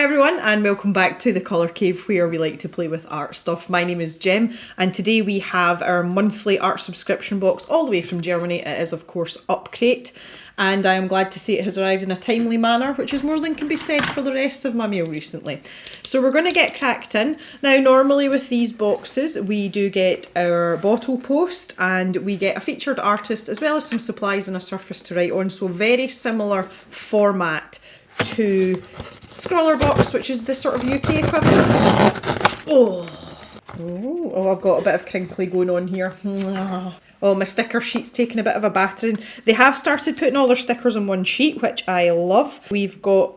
everyone, and welcome back to the Colour Cave, where we like to play with art stuff. My name is Jem, and today we have our monthly art subscription box all the way from Germany. It is of course Upcrate, and I am glad to say it has arrived in a timely manner, which is more than can be said for the rest of my mail recently. So we're going to get cracked in. Now normally with these boxes we do get our bottle post and we get a featured artist as well as some supplies and a surface to write on, so very similar format to Scrawler Box, which is the sort of UK equivalent. Oh, I've got a bit of crinkly going on here. Oh, my sticker sheet's taking a bit of a battering. They have started putting all their stickers on one sheet, which I love. We've got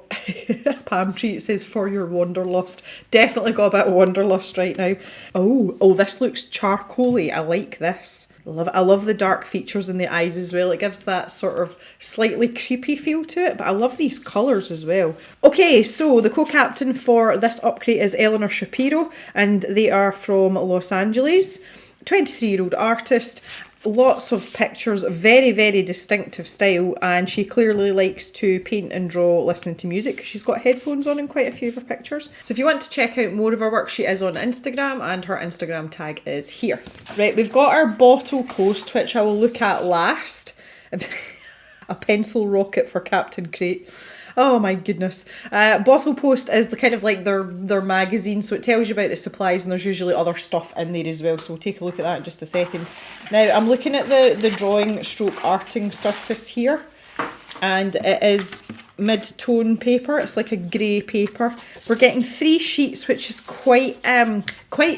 a palm tree. It says for your wanderlust. Definitely got a bit of wanderlust right now. Oh, this looks charcoaly. I like this. I love the dark features in the eyes as well. It gives that sort of slightly creepy feel to it, but I love these colours as well. Okay, so the co-captain for this Upcrate is Eleanor Shapiro, and they are from Los Angeles. 23-year-old artist. Lots of pictures, very, very distinctive style, and she clearly likes to paint and draw listening to music because she's got headphones on in quite a few of her pictures. So if you want to check out more of her work, she is on Instagram and her Instagram tag is here. Right, we've got our bottle post, which I will look at last. A pencil rocket for Captain Crate. Oh my goodness. Bottle Post is the kind of like their magazine, so it tells you about the supplies and there's usually other stuff in there as well, so we'll take a look at that in just a second. Now I'm looking at the drawing stroke arting surface here, and it is mid-tone paper. It's like a grey paper. We're getting 3 sheets, which is quite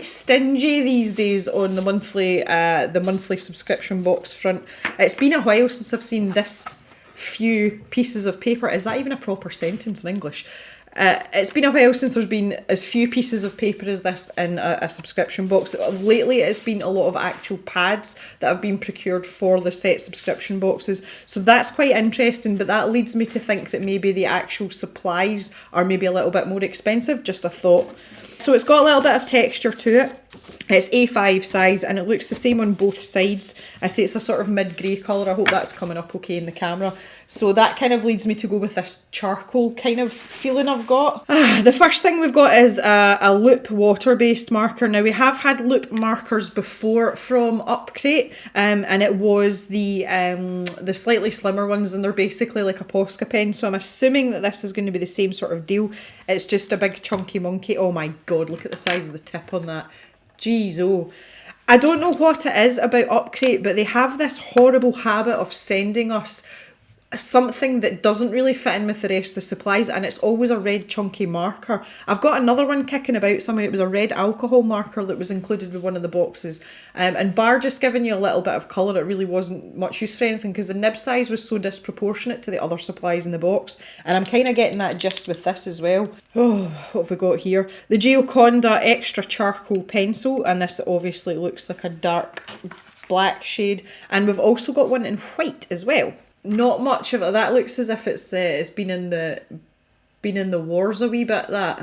stingy these days on the monthly subscription box front. It's been a while since I've seen this few pieces of paper. Is that even a proper sentence in English? It's been a while since there's been as few pieces of paper as this in a subscription box. Lately it's been a lot of actual pads that have been procured for the set subscription boxes, so that's quite interesting, but that leads me to think that maybe the actual supplies are maybe a little bit more expensive. Just a thought. So it's got a little bit of texture to it. It's A5 size and it looks the same on both sides. I say it's a sort of mid-grey colour. I hope that's coming up okay in the camera. So that kind of leads me to go with this charcoal kind of feeling I've got. The first thing we've got is a loop water-based marker. Now we have had loop markers before from Upcrate, and it was the slightly slimmer ones, and they're basically like a Posca pen. So I'm assuming that this is going to be the same sort of deal. It's just a big chunky monkey. Oh my god, look at the size of the tip on that. Jeez, oh. I don't know what it is about Upcrate, but they have this horrible habit of sending us something that doesn't really fit in with the rest of the supplies, and it's always a red chunky marker. I've got another one kicking about somewhere. It was a red alcohol marker that was included with one of the boxes, and bar just giving you a little bit of colour, it really wasn't much use for anything because the nib size was so disproportionate to the other supplies in the box, and I'm kind of getting that gist with this as well. Oh, what have we got here? The Gioconda Extra Charcoal Pencil, and this obviously looks like a dark black shade, and we've also got one in white as well. Not much of it. That looks as if it's been in the wars a wee bit, that,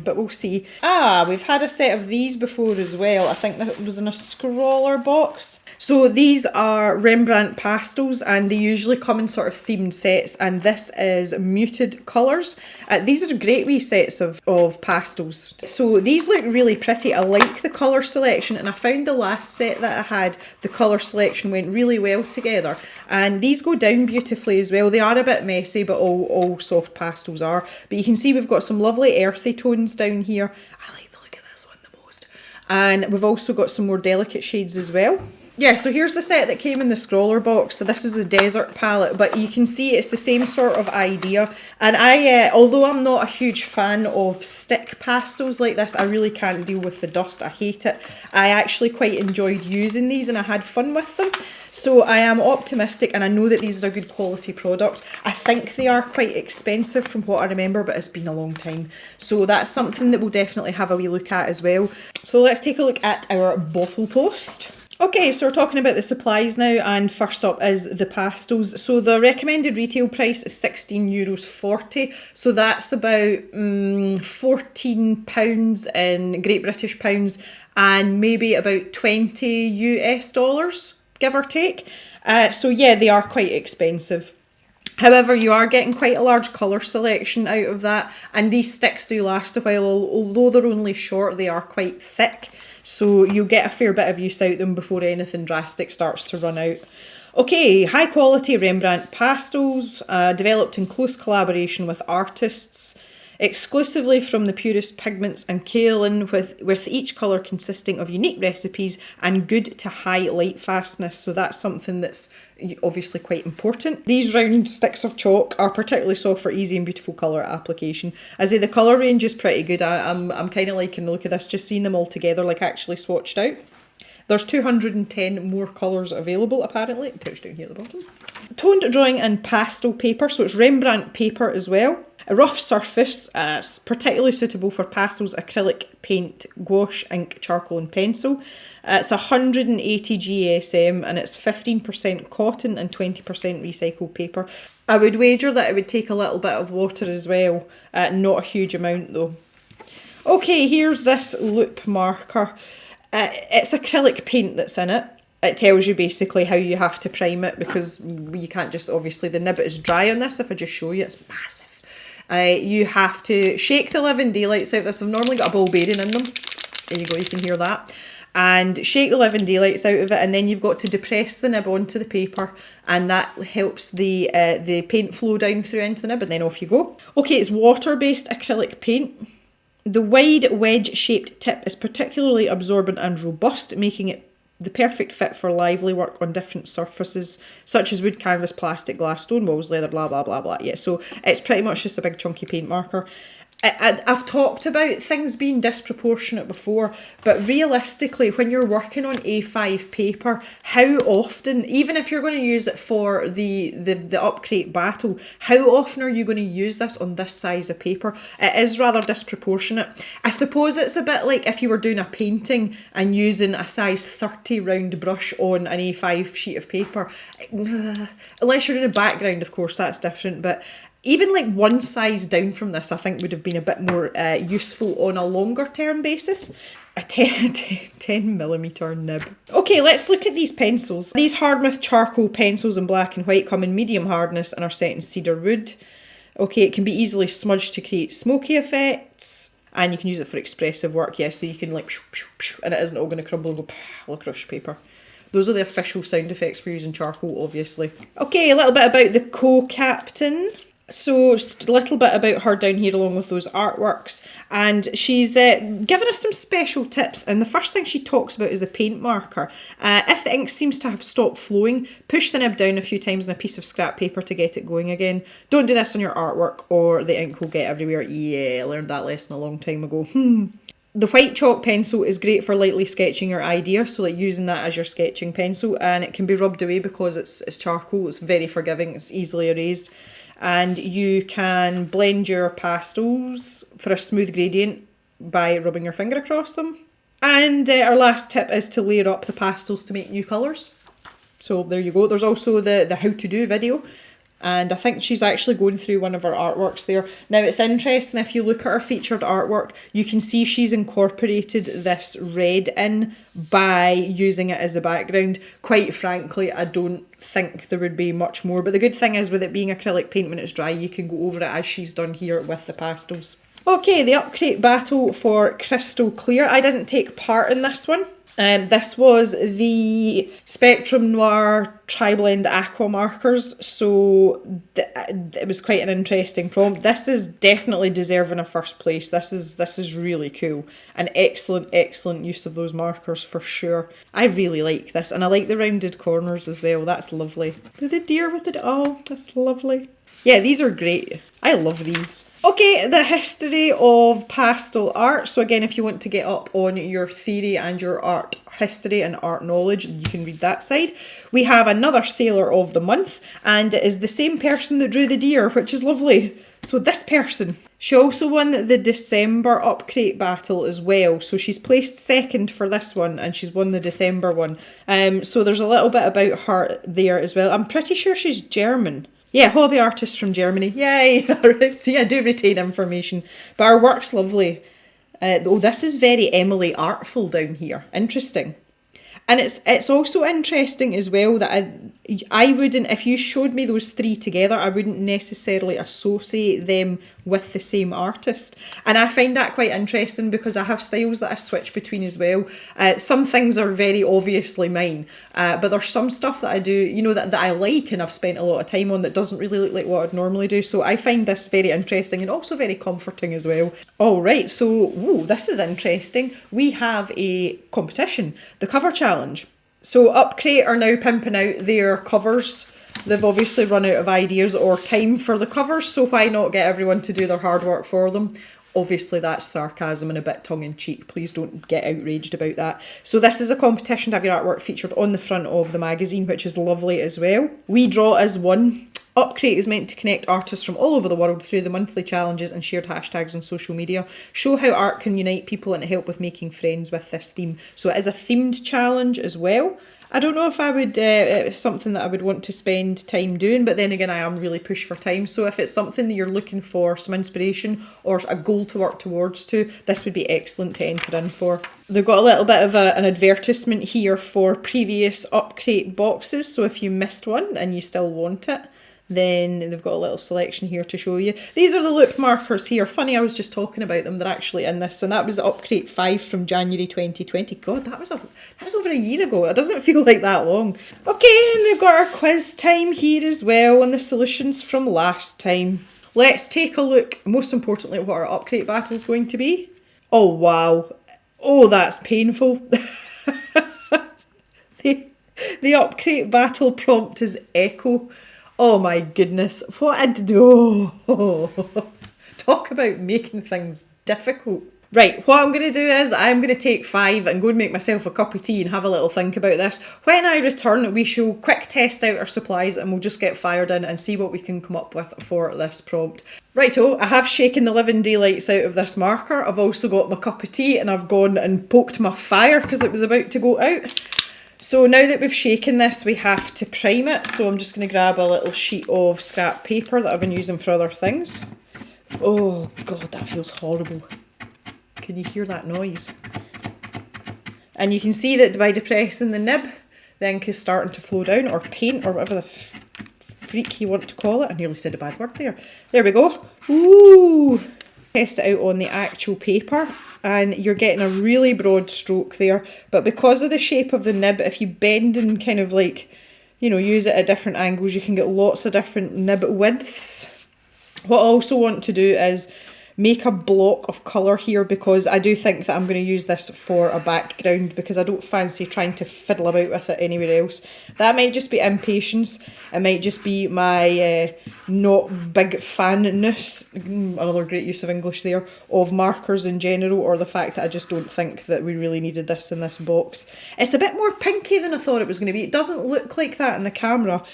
but we'll see. We've had a set of these before as well. I think that was in a Scrawler box. So these are Rembrandt Pastels, and they usually come in sort of themed sets, and this is muted colours. These are great wee sets of pastels. So these look really pretty. I like the colour selection, and I found the last set that I had, the colour selection went really well together. And these go down beautifully as well. They are a bit messy, but all soft pastels are. But you can see we've got some lovely earthy tones down here. I like the look of this one the most. And we've also got some more delicate shades as well. Yeah, so here's the set that came in the Scrawler box. So this is the desert palette, but you can see it's the same sort of idea. And I, although I'm not a huge fan of stick pastels like this, I really can't deal with the dust. I hate it. I actually quite enjoyed using these and I had fun with them. So I am optimistic, and I know that these are a good quality product. I think they are quite expensive from what I remember, but it's been a long time. So that's something that we'll definitely have a wee look at as well. So let's take a look at our bottle post. Okay, so we're talking about the supplies now, and first up is the pastels. So the recommended retail price is €16.40, so that's about £14 in Great British pounds, and maybe about $20 US, give or take. So yeah, they are quite expensive. However, you are getting quite a large colour selection out of that, and these sticks do last a while. Although they're only short, they are quite thick, so you'll get a fair bit of use out of them before anything drastic starts to run out. Okay, high quality Rembrandt Pastels, developed in close collaboration with artists, exclusively from the purest pigments and kaolin, with each colour consisting of unique recipes and good to high light fastness. So that's something that's obviously quite important. These round sticks of chalk are particularly soft for easy and beautiful colour application. I say the colour range is pretty good. I'm kind of liking the look of this, just seeing them all together, like actually swatched out. There's 210 more colours available, apparently. It tells you down here at the bottom. Toned drawing and pastel paper, so it's Rembrandt paper as well. A rough surface, particularly suitable for pastels, acrylic, paint, gouache, ink, charcoal and pencil. It's 180 GSM and it's 15% cotton and 20% recycled paper. I would wager that it would take a little bit of water as well, not a huge amount though. Okay, here's this loop marker. It's acrylic paint that's in it. It tells you basically how you have to prime it, because you can't just, obviously the nib is dry on this. If I just show you, it's massive. You have to shake the living daylights out of this. I've normally got a ball bearing in them. There you go, you can hear that. And shake the living daylights out of it, and then you've got to depress the nib onto the paper, and that helps the paint flow down through into the nib, and then off you go. Okay, it's water-based acrylic paint. The wide wedge-shaped tip is particularly absorbent and robust, making it the perfect fit for lively work on different surfaces, such as wood, canvas, plastic, glass, stone walls, leather, blah, blah, blah, blah. Yeah, so it's pretty much just a big chunky paint marker. I've talked about things being disproportionate before, but realistically, when you're working on A5 paper, how often, even if you're going to use it for the Upcrate battle, how often are you going to use this on this size of paper? It is rather disproportionate. I suppose it's a bit like if you were doing a painting and using a size 30 round brush on an A5 sheet of paper. Unless you're in a background, of course, that's different, but even like one size down from this, I think would have been a bit more useful on a longer term basis. A 10mm nib. Okay, let's look at these pencils. These Hardmouth charcoal pencils in black and white come in medium hardness and are set in cedar wood. Okay, it can be easily smudged to create smoky effects, and you can use it for expressive work. Yeah, so you can like, and it isn't all going to crumble and go all across your paper. Those are the official sound effects for using charcoal, obviously. Okay, a little bit about the co-captain. So just a little bit about her down here along with those artworks, and she's given us some special tips, and the first thing she talks about is a paint marker. If the ink seems to have stopped flowing, push the nib down a few times on a piece of scrap paper to get it going again. Don't do this on your artwork or the ink will get everywhere. Yeah, I learned that lesson a long time ago. The white chalk pencil is great for lightly sketching your idea, so like using that as your sketching pencil, and it can be rubbed away because it's charcoal. It's very forgiving, it's easily erased. And you can blend your pastels for a smooth gradient by rubbing your finger across them. And our last tip is to layer up the pastels to make new colours. So there you go. There's also the how to do video. And I think she's actually going through one of her artworks there. Now it's interesting, if you look at her featured artwork, you can see she's incorporated this red in by using it as the background. Quite frankly, I don't think there would be much more. But the good thing is, with it being acrylic paint, when it's dry, you can go over it as she's done here with the pastels. Okay, the Upcrate battle for Crystal Clear. I didn't take part in this one. This was the Spectrum Noir Tri-Blend Aqua markers, so it was quite an interesting prompt. This is definitely deserving of first place. This is really cool. An excellent use of those markers for sure. I really like this, and I like the rounded corners as well. That's lovely. The deer with the... oh, that's lovely. Yeah, these are great. I love these. Okay, the history of pastel art. So again, if you want to get up on your theory and your art history and art knowledge, you can read that side. We have another sailor of the month, and it is the same person that drew the deer, which is lovely. So this person, she also won the December Upcrate battle as well. So she's placed second for this one, and she's won the December one. So there's a little bit about her there as well. I'm pretty sure she's German. Yeah, hobby artist from Germany. Yay! See, I do retain information. But our work's lovely. Oh, this is very Emily Artful down here. Interesting. And it's also interesting as well that I wouldn't, if you showed me those three together, I wouldn't necessarily associate them with the same artist. And I find that quite interesting because I have styles that I switch between as well. Some things are very obviously mine, but there's some stuff that I do, you know, that I like and I've spent a lot of time on that doesn't really look like what I'd normally do. So I find this very interesting and also very comforting as well. All right, so this is interesting. We have a competition, the cover challenge. So Upcrate are now pimping out their covers. They've obviously run out of ideas or time for the covers, so why not get everyone to do their hard work for them? Obviously that's sarcasm and a bit tongue-in-cheek. Please don't get outraged about that. So this is a competition to have your artwork featured on the front of the magazine, which is lovely as well. We draw as one. Upcrate is meant to connect artists from all over the world through the monthly challenges and shared hashtags on social media, show how art can unite people and help with making friends with this theme. So it is a themed challenge as well. I don't know if I would, it's something that I would want to spend time doing, but then again, I am really pushed for time. So if it's something that you're looking for some inspiration or a goal to work towards this would be excellent to enter in for. They've got a little bit of an advertisement here for previous Upcrate boxes. So if you missed one and you still want it, then they've got a little selection here to show you. These are the loop markers here. Funny, I was just talking about them. They're actually in this, and that was Upcrate 5 from January 2020. God, that was over a year ago. It doesn't feel like that long. Okay, and we've got our quiz time here as well, and the solutions from last time. Let's take a look, most importantly, at what our Upcrate battle is going to be. Oh, wow. Oh, that's painful. The Upcrate battle prompt is Echo. Oh my goodness, what a do! Talk about making things difficult. Right, what I'm going to do is I'm going to take 5 and go and make myself a cup of tea and have a little think about this. When I return, we shall quick test out our supplies and we'll just get fired in and see what we can come up with for this prompt. Righto, I have shaken the living daylights out of this marker. I've also got my cup of tea and I've gone and poked my fire because it was about to go out. So now that we've shaken this, we have to prime it. So I'm just going to grab a little sheet of scrap paper that I've been using for other things. Oh God, that feels horrible. Can you hear that noise? And you can see that by depressing the nib, the ink is starting to flow down, or paint, or whatever the freak you want to call it. I nearly said a bad word there. There we go. Ooh! Test it out on the actual paper. And you're getting a really broad stroke there, but because of the shape of the nib, if you bend and kind of like, you know, use it at different angles, you can get lots of different nib widths. What I also want to do is make a block of colour here, because I do think that I'm going to use this for a background because I don't fancy trying to fiddle about with it anywhere else. That might just be impatience. It might just be my not big fanness, another great use of English there, of markers in general, or the fact that I just don't think that we really needed this in this box. It's a bit more pinky than I thought it was going to be. It doesn't look like that in the camera,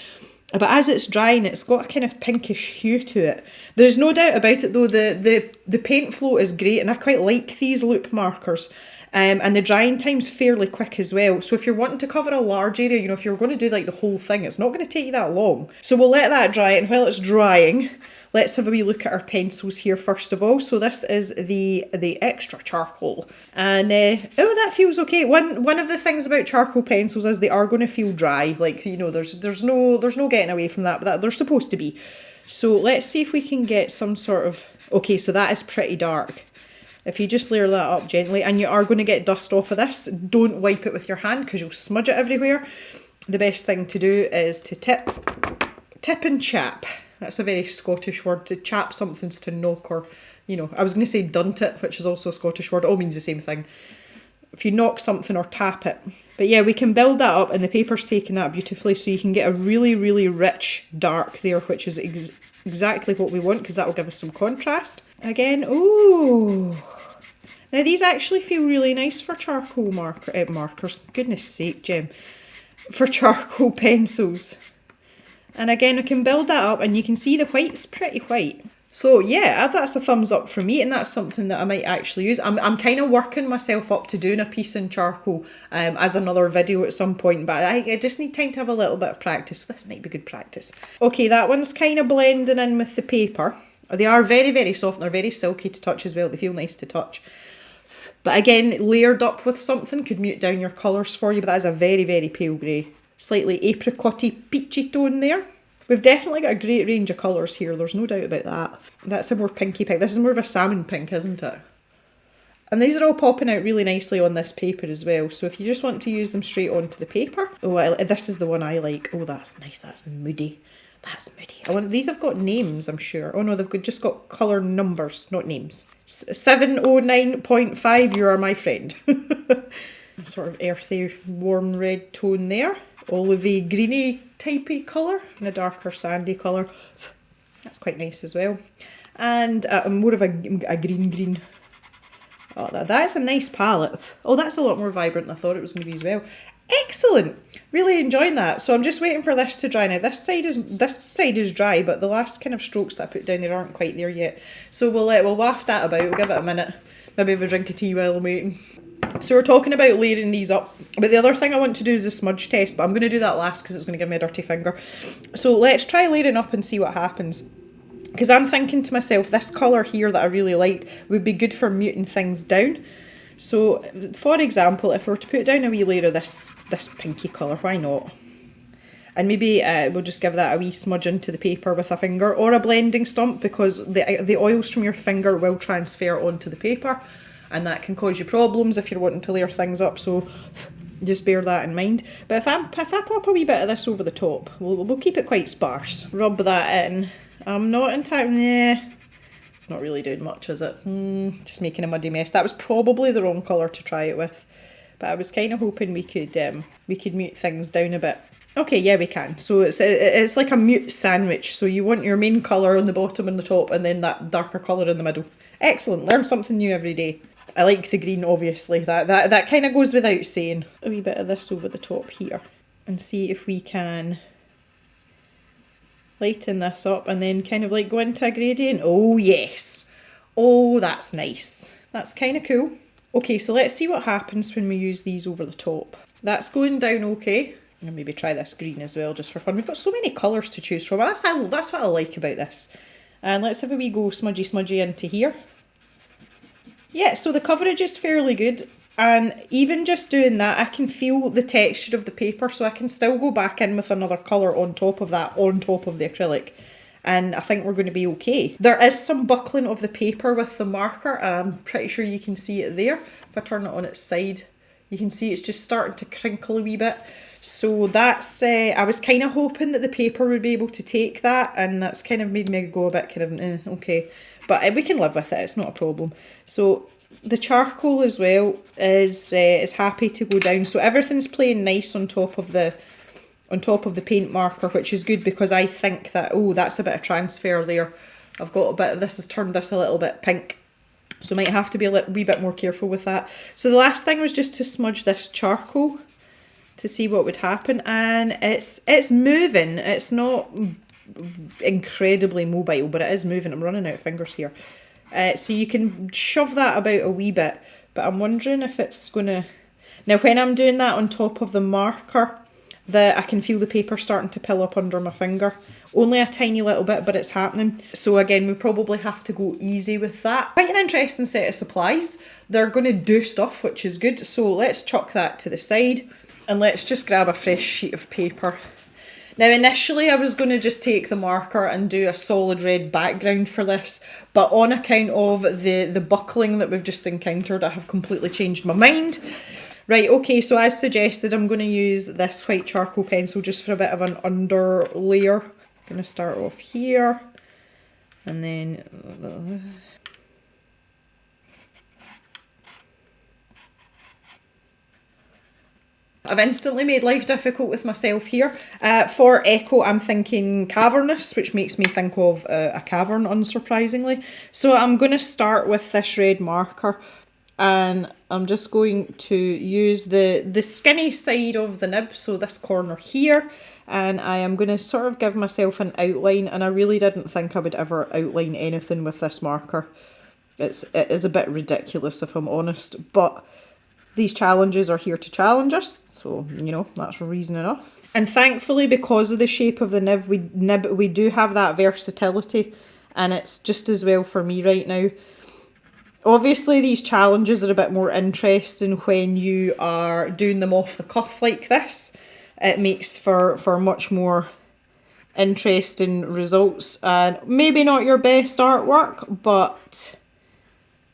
but as it's drying, it's got a kind of pinkish hue to it. There's no doubt about it though, the paint flow is great and I quite like these loop markers. And the drying time's fairly quick as well. So if you're wanting to cover a large area, you know, if you're going to do like the whole thing, it's not going to take you that long. So we'll let that dry, and while it's drying, let's have a wee look at our pencils here first of all. So this is the extra charcoal, and oh, that feels okay. One of the things about charcoal pencils is they are going to feel dry. Like, you know, there's no getting away from that, but that they're supposed to be. So let's see if we can get some sort of, okay, so that is pretty dark. If you just layer that up gently, and you are going to get dust off of this, don't wipe it with your hand because you'll smudge it everywhere. The best thing to do is to tip and chap. That's a very Scottish word. To chap something's to knock, or, you know, I was going to say dunt it, which is also a Scottish word. It all means the same thing. If you knock something or tap it. But yeah, we can build that up, and the paper's taking that beautifully, so you can get a really, really rich dark there, which is exactly what we want, because that will give us some contrast. Again, ooh. Now these actually feel really nice for charcoal markers. Goodness sake, Jem. For charcoal pencils. And again, we can build that up, and you can see the white's pretty white. So yeah, that's a thumbs up for me, and that's something that I might actually use. I'm kind of working myself up to doing a piece in charcoal as another video at some point, but I just need time to have a little bit of practice. So this might be good practice. Okay, that one's kind of blending in with the paper. They are very, very soft, and they're very silky to touch as well. They feel nice to touch. But again, layered up with something could mute down your colours for you, but that is a very, very pale grey. Slightly apricot-y, peachy tone there. We've definitely got a great range of colours here, there's no doubt about that. That's a more pinky pink. This is more of a salmon pink, isn't it? And these are all popping out really nicely on this paper as well. So if you just want to use them straight onto the paper. Oh, this is the one I like. Oh, that's nice. That's moody. That's moody. These have got names, I'm sure. Oh no, they've just got colour numbers, not names. 709.5, you are my friend. Sort of earthy, warm red tone there. Olivey, greeny typey colour. And a darker sandy colour. That's quite nice as well. And more of a green. Oh, that's a nice palette. Oh, that's a lot more vibrant than I thought it was going to be as well. Excellent! Really enjoying that. So I'm just waiting for this to dry now. This side is dry, but the last kind of strokes that I put down there aren't quite there yet. So we'll waft that about. We'll give it a minute. Maybe have a drink of tea while I'm waiting. So we're talking about layering these up. But the other thing I want to do is a smudge test, but I'm going to do that last because it's going to give me a dirty finger. So let's try layering up and see what happens. Because I'm thinking to myself, this colour here that I really liked would be good for muting things down. So, for example, if we were to put down a wee layer of this pinky colour, why not? And maybe we'll just give that a wee smudge into the paper with a finger or a blending stump, because the oils from your finger will transfer onto the paper and that can cause you problems if you're wanting to layer things up, so just bear that in mind. But if I pop a wee bit of this over the top, we'll keep it quite sparse. Rub that in. I'm not entirely... It's not really doing much, is it? Just making a muddy mess. That was probably the wrong colour to try it with. But I was kind of hoping we could mute things down a bit. Okay, yeah, we can. So it's like a mute sandwich. So you want your main colour on the bottom and the top, and then that darker colour in the middle. Excellent. Learn something new every day. I like the green, obviously. That kind of goes without saying. A wee bit of this over the top here. And see if we can lighten this up and then kind of like go into a gradient. Oh yes. Oh, that's nice. That's kind of cool. Okay, so let's see what happens when we use these over the top. That's going down okay. And maybe try this green as well, just for fun. We've got so many colours to choose from. That's what I like about this. And let's have a wee go smudgy into here. Yeah, so the coverage is fairly good. And even just doing that, I can feel the texture of the paper, so I can still go back in with another colour on top of that, on top of the acrylic. And I think we're going to be okay. There is some buckling of the paper with the marker, and I'm pretty sure you can see it there. If I turn it on its side, you can see it's just starting to crinkle a wee bit. So that's, I was kind of hoping that the paper would be able to take that, and that's kind of made me go a bit kind of, okay. But we can live with it, it's not a problem. So the charcoal as well is happy to go down. So everything's playing nice on top of the paint marker, which is good because I think that, oh, that's a bit of transfer there. I've got a bit of this, has turned this a little bit pink. So might have to be a wee bit more careful with that. So the last thing was just to smudge this charcoal to see what would happen. And it's moving. It's not incredibly mobile, but it is moving. I'm running out of fingers here. So you can shove that about a wee bit, but I'm wondering if it's gonna... Now when I'm doing that on top of the marker, I can feel the paper starting to pill up under my finger. Only a tiny little bit, but it's happening. So again, we probably have to go easy with that. Quite an interesting set of supplies. They're gonna do stuff, which is good. So let's chuck that to the side and let's just grab a fresh sheet of paper. Now initially I was going to just take the marker and do a solid red background for this, but on account of the buckling that we've just encountered, I have completely changed my mind. Right, okay, so as suggested, I'm going to use this white charcoal pencil just for a bit of an under layer. I'm going to start off here, and then... I've instantly made life difficult with myself here. For Echo, I'm thinking cavernous, which makes me think of a cavern, unsurprisingly. So I'm going to start with this red marker, and I'm just going to use the skinny side of the nib, so this corner here, and I am going to sort of give myself an outline, and I really didn't think I would ever outline anything with this marker. It is a bit ridiculous, if I'm honest, but these challenges are here to challenge us. So, you know, that's reason enough. And thankfully, because of the shape of the nib, we do have that versatility, and it's just as well for me right now. Obviously, these challenges are a bit more interesting when you are doing them off the cuff like this. It makes for much more interesting results, and maybe not your best artwork, but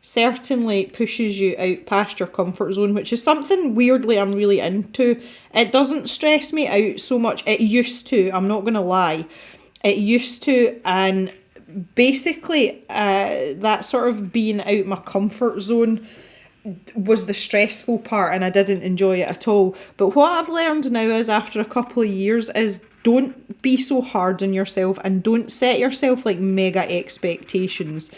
certainly pushes you out past your comfort zone, which is something weirdly I'm really into. It doesn't stress me out so much. It used to, I'm not going to lie. It used to, and basically that sort of being out my comfort zone was the stressful part, and I didn't enjoy it at all. But what I've learned now is, after a couple of years, is don't be so hard on yourself and don't set yourself like mega expectations.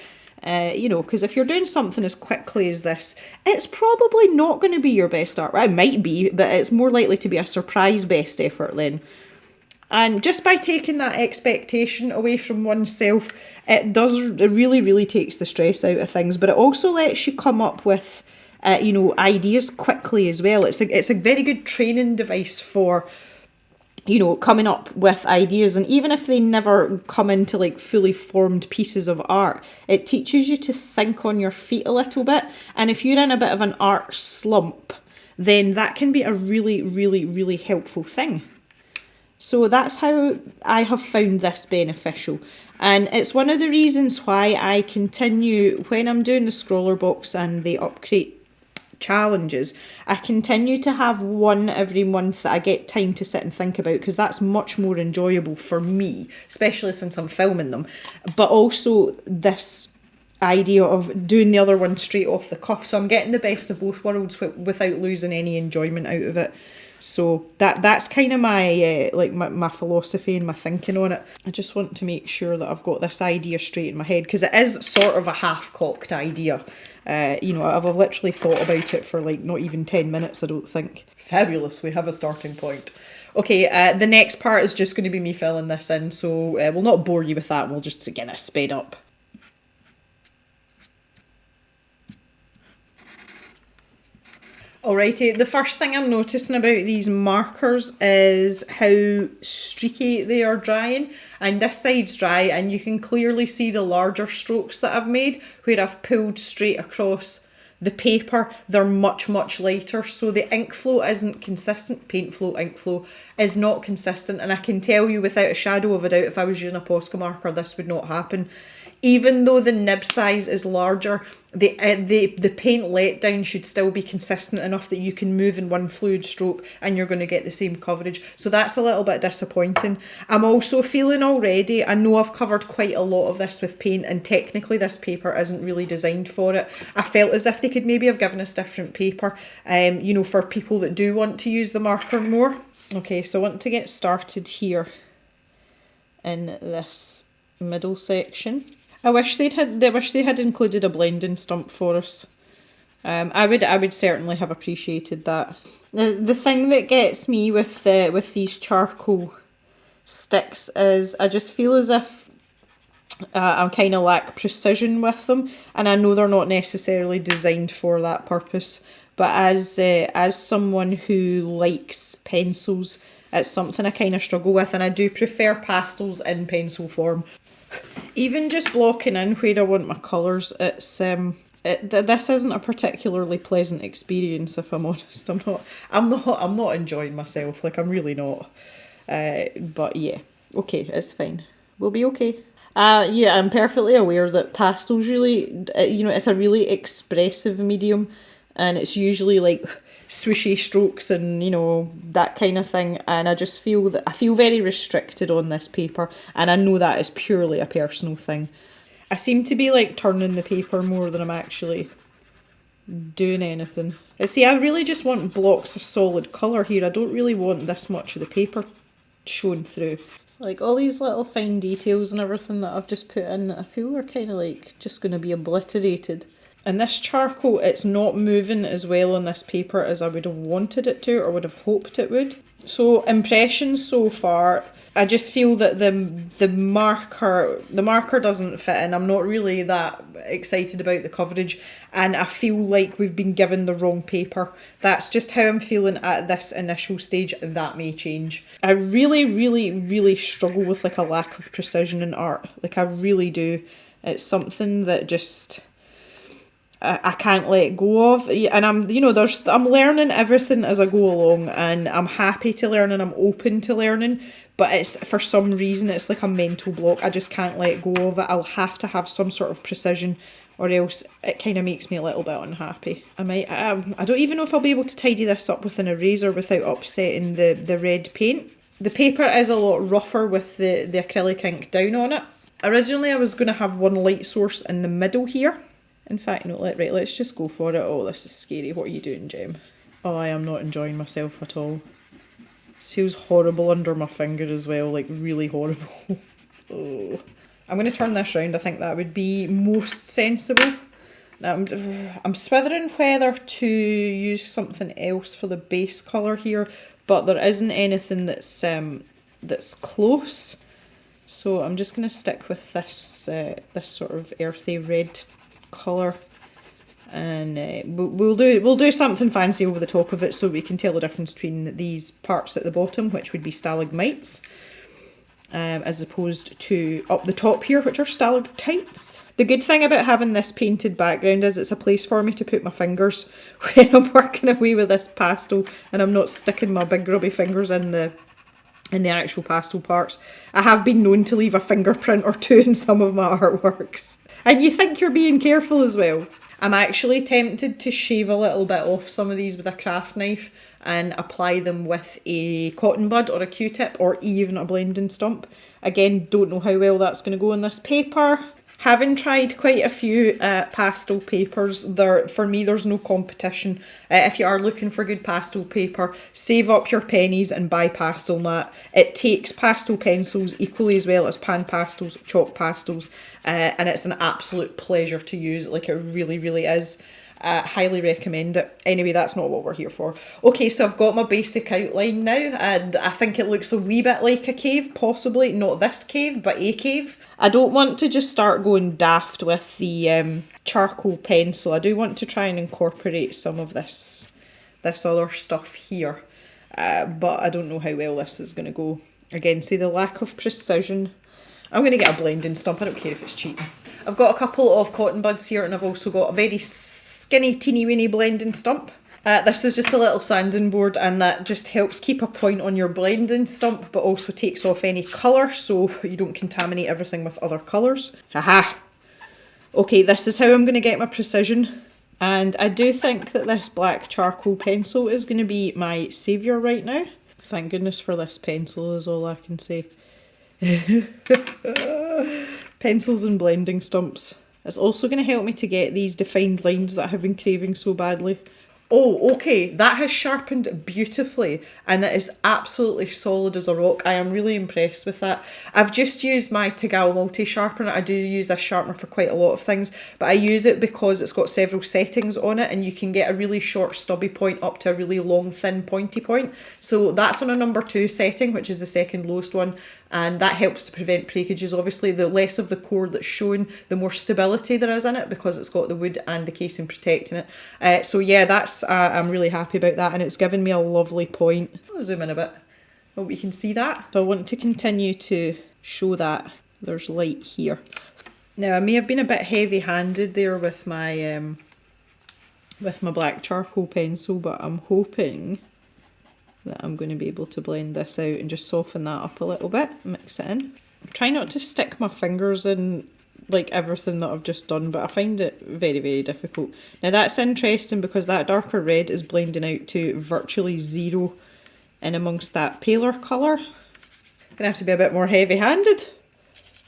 You know, because if you're doing something as quickly as this, it's probably not going to be your best art. Well, it might be, but it's more likely to be a surprise best effort then. And just by taking that expectation away from oneself, it really, really takes the stress out of things. But it also lets you come up with, you know, ideas quickly as well. It's a very good training device for, you know, coming up with ideas. And even if they never come into like fully formed pieces of art, it teaches you to think on your feet a little bit. And if you're in a bit of an art slump, then that can be a really, really, really helpful thing. So that's how I have found this beneficial. And it's one of the reasons why I continue, when I'm doing the scroller box and the Upcrate challenges, I continue to have one every month that I get time to sit and think about, because that's much more enjoyable for me, especially since I'm filming them. But also this idea of doing the other one straight off the cuff. So I'm getting the best of both worlds without losing any enjoyment out of it. So that's kind of my my philosophy and my thinking on it. I just want to make sure that I've got this idea straight in my head, because it is sort of a half-cocked idea. You know, I've literally thought about it for like not even 10 minutes, I don't think. Fabulous, we have a starting point. Okay, the next part is just going to be me filling this in, so we'll not bore you with that, we'll just get this sped up. Alrighty, the first thing I'm noticing about these markers is how streaky they are drying. And this side's dry, and you can clearly see the larger strokes that I've made where I've pulled straight across the paper. They're much, much lighter, so the ink flow isn't consistent. Paint flow, ink flow is not consistent, and I can tell you without a shadow of a doubt, if I was using a Posca marker, this would not happen. Even though the nib size is larger, the paint letdown should still be consistent enough that you can move in one fluid stroke and you're going to get the same coverage. So that's a little bit disappointing. I'm also feeling already, I know I've covered quite a lot of this with paint, and technically this paper isn't really designed for it. I felt as if they could maybe have given us different paper, you know, for people that do want to use the marker more. Okay, so I want to get started here in this middle section. I wish they had included a blending stump for us. I would certainly have appreciated that. The thing that gets me with these charcoal sticks is I just feel as if I kind of lack precision with them, and I know they're not necessarily designed for that purpose. But as someone who likes pencils, it's something I kind of struggle with, and I do prefer pastels in pencil form. Even just blocking in where I want my colours, it's this isn't a particularly pleasant experience, if I'm honest. I'm not enjoying myself. Like, I'm really not. But yeah, okay, it's fine. We'll be okay. Yeah, I'm perfectly aware that pastels really, you know, it's a really expressive medium, and it's usually like swooshy strokes and, you know, that kind of thing, and I just feel that I feel very restricted on this paper, and I know that is purely a personal thing. I seem to be like turning the paper more than I'm actually doing anything. See, I really just want blocks of solid colour here. I don't really want this much of the paper shown through. Like, all these little fine details and everything that I've just put in, I feel they're kind of like just going to be obliterated. And this charcoal, it's not moving as well on this paper as I would have wanted it to, or would have hoped it would. So, impressions so far, I just feel that the marker doesn't fit in. I'm not really that excited about the coverage, and I feel like we've been given the wrong paper. That's just how I'm feeling at this initial stage. That may change. I really, really, really struggle with like a lack of precision in art. Like, I really do. It's something that just, I can't let go of. And I'm, you know, I'm learning everything as I go along, and I'm happy to learn and I'm open to learning, but it's, for some reason, it's like a mental block. I just can't let go of it. I'll have to have some sort of precision, or else it kind of makes me a little bit unhappy. I don't even know if I'll be able to tidy this up with an eraser without upsetting the red paint. The paper is a lot rougher with the acrylic ink down on it. Originally I was going to have one light source in the middle here. In fact, no, right, let's just go for it. Oh, this is scary. What are you doing, Jem? Oh, I am not enjoying myself at all. This feels horrible under my finger as well, like really horrible. Oh. I'm going to turn this round. I think that would be most sensible. Now, I'm swithering whether to use something else for the base colour here, but there isn't anything that's close. So I'm just going to stick with this this sort of earthy red colour, and we'll do something fancy over the top of it so we can tell the difference between these parts at the bottom, which would be stalagmites, as opposed to up the top here, which are stalactites. The good thing about having this painted background is it's a place for me to put my fingers when I'm working away with this pastel, and I'm not sticking my big grubby fingers in the actual pastel parts. I have been known to leave a fingerprint or two in some of my artworks. And you think you're being careful as well. I'm actually tempted to shave a little bit off some of these with a craft knife and apply them with a cotton bud or a Q-tip or even a blending stump. Again, don't know how well that's going to go on this paper. Having tried quite a few pastel papers, for me there's no competition. If you are looking for good pastel paper, save up your pennies and buy Pastel Mat. It takes pastel pencils equally as well as pan pastels, chalk pastels, and it's an absolute pleasure to use. Like, it really, really is. Highly recommend it. Anyway, that's not what we're here for. Okay, so I've got my basic outline now, and I think it looks a wee bit like a cave, possibly. Not this cave, but a cave. I don't want to just start going daft with the charcoal pencil. I do want to try and incorporate some of this other stuff here, but I don't know how well this is going to go. Again, see the lack of precision. I'm going to get a blending stump. I don't care if it's cheating. I've got a couple of cotton buds here, and I've also got a very skinny teeny weeny blending stump. This is just a little sanding board, and that just helps keep a point on your blending stump, but also takes off any colour so you don't contaminate everything with other colours. Haha! Okay, this is how I'm going to get my precision, and I do think that this black charcoal pencil is going to be my saviour right now. Thank goodness for this pencil is all I can say. Pencils and blending stumps. It's also going to help me to get these defined lines that I have been craving so badly. Oh, okay, that has sharpened beautifully, and it is absolutely solid as a rock. I am really impressed with that. I've just used my Tagalo multi-sharpener. I do use this sharpener for quite a lot of things, but I use it because it's got several settings on it, and you can get a really short stubby point up to a really long thin pointy point. So that's on a number 2 setting, which is the second lowest one, and that helps to prevent breakages. Obviously, the less of the core that's shown, the more stability there is in it, because it's got the wood and the casing protecting it. So yeah, that's I'm really happy about that, and it's given me a lovely point. I'll zoom in a bit. Hope you can see that. So I want to continue to show that there's light here. Now, I may have been a bit heavy-handed there with my black charcoal pencil, but I'm hoping that I'm going to be able to blend this out and just soften that up a little bit, mix it in. Try not to stick my fingers in like everything that I've just done, but I find it very, very difficult. Now that's interesting because that darker red is blending out to virtually zero in amongst that paler colour. Gonna have to be a bit more heavy-handed.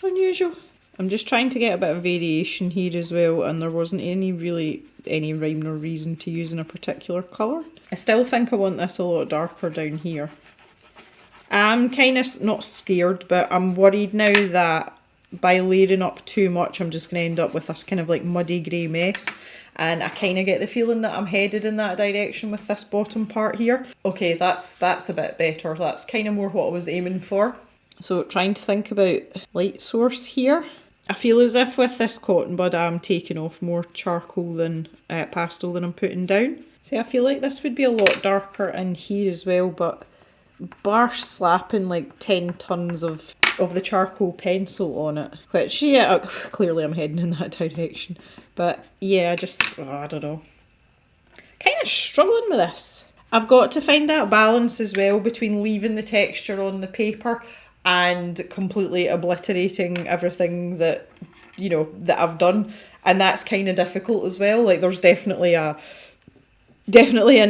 Unusual. I'm just trying to get a bit of variation here as well, and there wasn't any rhyme or reason to using a particular colour. I still think I want this a lot darker down here. I'm kind of not scared, but I'm worried now that by layering up too much, I'm just going to end up with this kind of like muddy grey mess. And I kind of get the feeling that I'm headed in that direction with this bottom part here. Okay, that's a bit better. That's kind of more what I was aiming for. So trying to think about light source here. I feel as if with this cotton bud I'm taking off more charcoal than pastel than I'm putting down. See, I feel like this would be a lot darker in here as well, but bar slapping like 10 tons of of the charcoal pencil on it. Which, yeah, clearly I'm heading in that direction. But yeah, I don't know. Kind of struggling with this. I've got to find that balance as well between leaving the texture on the paper and completely obliterating everything that, you know, that I've done. And that's kind of difficult as well. Like, there's definitely an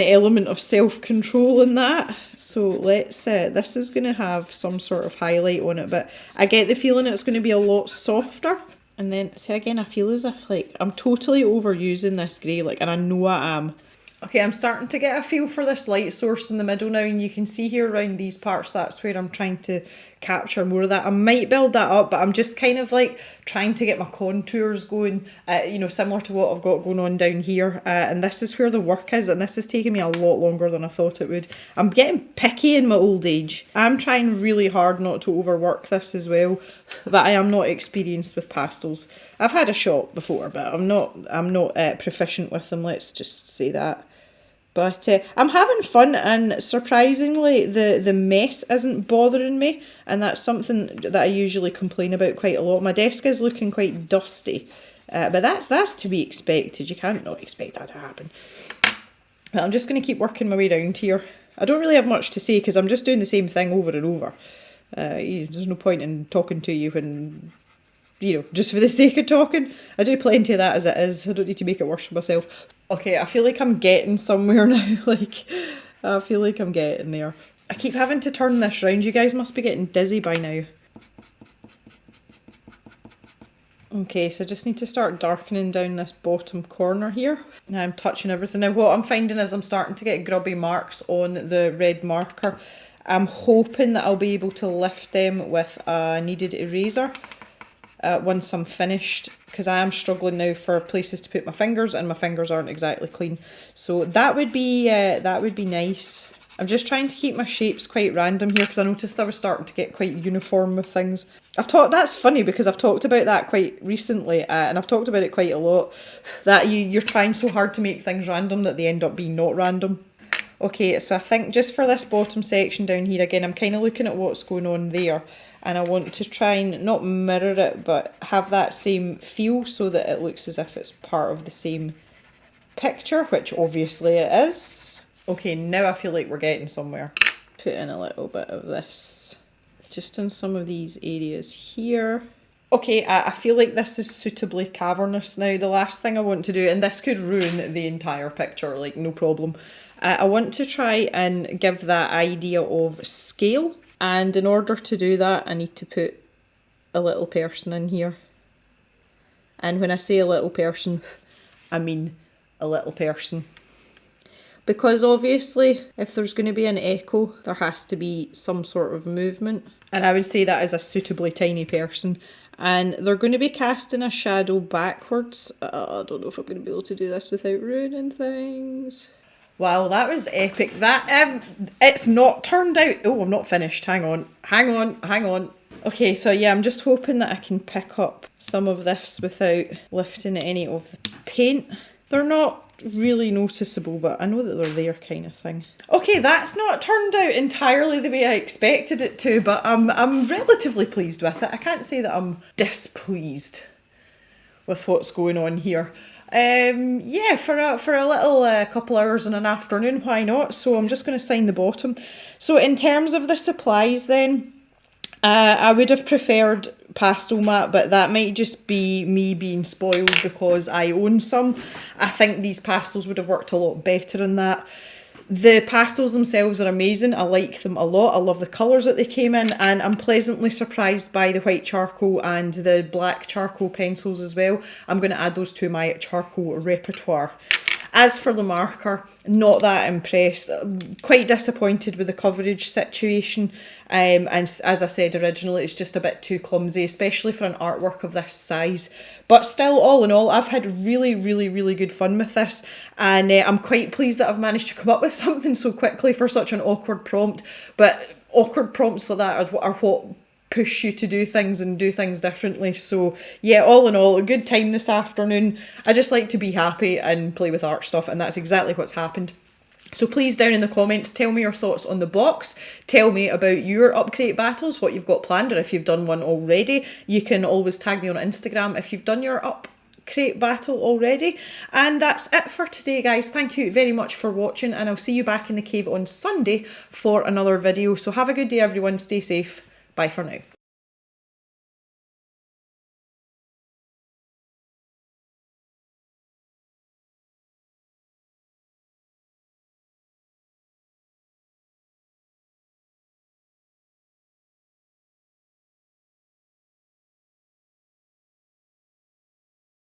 element of self-control in that. So let's, this is going to have some sort of highlight on it, but I get the feeling it's going to be a lot softer. And then, see, again, I feel as if, like, I'm totally overusing this grey, like, and I know I am. Okay, I'm starting to get a feel for this light source in the middle now, and you can see here around these parts, that's where I'm trying to capture more of that. I might build that up, but I'm just kind of like trying to get my contours going, you know, similar to what I've got going on down here. And this is where the work is, and this is taking me a lot longer than I thought it would. I'm getting picky in my old age. I'm trying really hard not to overwork this as well, but I am not experienced with pastels. I've had a shot before, but I'm not proficient with them, let's just say that. But I'm having fun, and surprisingly the mess isn't bothering me, and that's something that I usually complain about quite a lot. My desk is looking quite dusty, but that's to be expected. You can't not expect that to happen. But I'm just going to keep working my way around here. I don't really have much to say because I'm just doing the same thing over and over. There's no point in talking to you when, you know, just for the sake of talking. I do plenty of that as it is. I don't need to make it worse for myself. Okay, I feel like I'm getting somewhere now. Like, I feel like I'm getting there. I keep having to turn this round. You guys must be getting dizzy by now. Okay, so I just need to start darkening down this bottom corner here. Now I'm touching everything. Now what I'm finding is I'm starting to get grubby marks on the red marker. I'm hoping that I'll be able to lift them with a kneaded eraser once I'm finished, because I am struggling now for places to put my fingers, and my fingers aren't exactly clean. So that would be nice. I'm just trying to keep my shapes quite random here because I noticed I was starting to get quite uniform with things. That's funny because I've talked about that quite recently, and I've talked about it quite a lot, that you're trying so hard to make things random that they end up being not random. Okay, so I think just for this bottom section down here, again, I'm kind of looking at what's going on there, and I want to try and not mirror it, but have that same feel so that it looks as if it's part of the same picture, which obviously it is. Okay, now I feel like we're getting somewhere. Put in a little bit of this, just in some of these areas here. Okay, I feel like this is suitably cavernous now. The last thing I want to do, and this could ruin the entire picture, like no problem. I want to try and give that idea of scale. And in order to do that, I need to put a little person in here. And when I say a little person, I mean a little person. Because obviously, if there's going to be an echo, there has to be some sort of movement. And I would say that is a suitably tiny person. And they're going to be casting a shadow backwards. I don't know if I'm going to be able to do this without ruining things. Wow, that was epic. That it's not turned out. Oh, I'm not finished. Hang on. Okay, so yeah, I'm just hoping that I can pick up some of this without lifting any of the paint. They're not really noticeable, but I know that they're there, kind of thing. Okay, that's not turned out entirely the way I expected it to, but I'm relatively pleased with it. I can't say that I'm displeased with what's going on here. Yeah, for a little couple hours in an afternoon, why not? So I'm just going to sign the bottom. So in terms of the supplies then, I would have preferred pastel mat, but that might just be me being spoiled because I own some. I think these pastels would have worked a lot better in that. The pastels themselves are amazing. I like them a lot. I love the colours that they came in, and I'm pleasantly surprised by the white charcoal and the black charcoal pencils as well. I'm going to add those to my charcoal repertoire. As for the marker, not that impressed. Quite disappointed with the coverage situation. And as I said originally, it's just a bit too clumsy, especially for an artwork of this size. But still, all in all, I've had really, really, really good fun with this. And I'm quite pleased that I've managed to come up with something so quickly for such an awkward prompt. But awkward prompts like that are what push you to do things and do things differently. So yeah, all in all, a good time this afternoon. I just like to be happy and play with art stuff, and that's exactly what's happened. So please, down in the comments, tell me your thoughts on the box. Tell me about your Upcrate battles, what you've got planned, or if you've done one already. You can always tag me on Instagram if you've done your Upcrate battle already. And that's it for today, guys. Thank you very much for watching, and I'll see you back in the cave on Sunday for another video. So have a good day, everyone. Stay safe. Bye for now.